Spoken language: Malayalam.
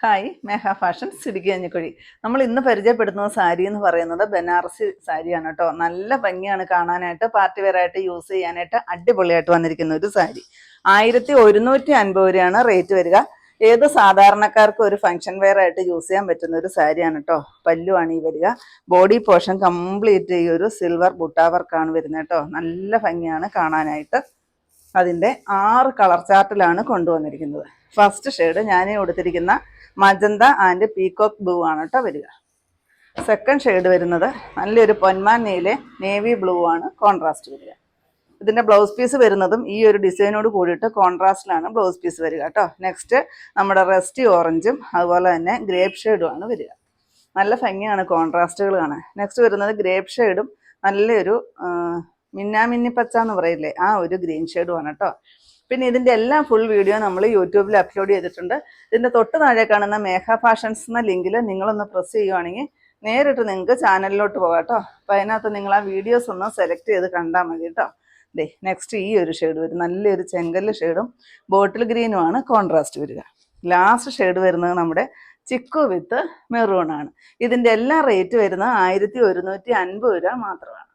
ഹായ് മേഘ ഫാഷൻസ് ഇടുക്കി കഞ്ഞിക്കുഴി. നമ്മൾ ഇന്ന് പരിചയപ്പെടുത്തുന്ന സാരി എന്ന് പറയുന്നത് ബനാറസി സാരിയാണ് കേട്ടോ. നല്ല ഭംഗിയാണ് കാണാനായിട്ട്, പാർട്ടി വെയർ ആയിട്ട് യൂസ് ചെയ്യാനായിട്ട് അടിപൊളിയായിട്ട് വന്നിരിക്കുന്ന ഒരു സാരി. 1150 രൂപയാണ് റേറ്റ് വരിക. ഏത് സാധാരണക്കാർക്കും ഒരു ഫംഗ്ഷൻ വെയർ ആയിട്ട് യൂസ് ചെയ്യാൻ പറ്റുന്ന ഒരു സാരിയാണ് കേട്ടോ. പല്ലുവാണ് ഈ വരിക. ബോഡി പോർഷൻ കംപ്ലീറ്റ് ഈ ഒരു സിൽവർ ബുട്ടാ വർക്കാണ് വരുന്നത് കേട്ടോ. നല്ല ഭംഗിയാണ് കാണാനായിട്ട്. അതിൻ്റെ 6 കളർ ചാർട്ടിലാണ് കൊണ്ടുവന്നിരിക്കുന്നത്. ഫസ്റ്റ് ഷെയ്ഡ് ഞാൻ കൊടുത്തിരിക്കുന്ന മജന്ത ആൻഡ് പീകോക്ക് ബ്ലൂ ആണ് കേട്ടോ വരിക. സെക്കൻഡ് ഷെയ്ഡ് വരുന്നത് നല്ലൊരു പൊന്മാൻ നീലെ നേവി ബ്ലൂ ആണ് കോൺട്രാസ്റ്റ് വരിക. ഇതിൻ്റെ ബ്ലൗസ് പീസ് വരുന്നതും ഈ ഒരു ഡിസൈനോട് കൂടിയിട്ട് കോൺട്രാസ്റ്റിലാണ് ബ്ലൗസ് പീസ് വരിക കേട്ടോ. നെക്സ്റ്റ് നമ്മുടെ റെസ്റ്റി ഓറഞ്ചും അതുപോലെ തന്നെ ഗ്രേപ്പ് ഷെയ്ഡുമാണ് വരിക. നല്ല ഭംഗിയാണ് കോൺട്രാസ്റ്റുകൾ കാണാൻ. നെക്സ്റ്റ് വരുന്നത് ഗ്രേപ്പ് ഷെയ്ഡും നല്ലൊരു മിന്നാമിന്നി പച്ച എന്ന് പറയില്ലേ, ആ ഒരു ഗ്രീൻ ഷെയ്ഡുമാണ് കേട്ടോ. പിന്നെ ഇതിൻ്റെ എല്ലാം ഫുൾ വീഡിയോ നമ്മൾ യൂട്യൂബിൽ അപ്ലോഡ് ചെയ്തിട്ടുണ്ട്. ഇതിൻ്റെ തൊട്ട് താഴെ കാണുന്ന മേഘ ഫാഷൻസ് എന്ന ലിങ്കിൽ നിങ്ങളൊന്ന് പ്രസ് ചെയ്യുവാണെങ്കിൽ നേരിട്ട് നിങ്ങൾക്ക് ചാനലിലോട്ട് പോകാം കേട്ടോ. അപ്പോൾ അതിനകത്ത് നിങ്ങൾ ആ വീഡിയോസ് ഒന്ന് സെലക്ട് ചെയ്ത് കണ്ടാൽ മതി കേട്ടോ. നെക്സ്റ്റ് ഈ ഒരു ഷെയ്ഡ് വരും, നല്ലൊരു ചെങ്കല്ല് ഷെയ്ഡും ബോട്ടിൽ ഗ്രീനുമാണ് കോൺട്രാസ്റ്റ് വരിക. ലാസ്റ്റ് ഷെയ്ഡ് വരുന്നത് നമ്മുടെ ചിക്കു വിത്ത് മെറൂൺ ആണ്. ഇതിൻ്റെ എല്ലാ റേറ്റ് വരുന്നത് 1150 രൂപ മാത്രമാണ്.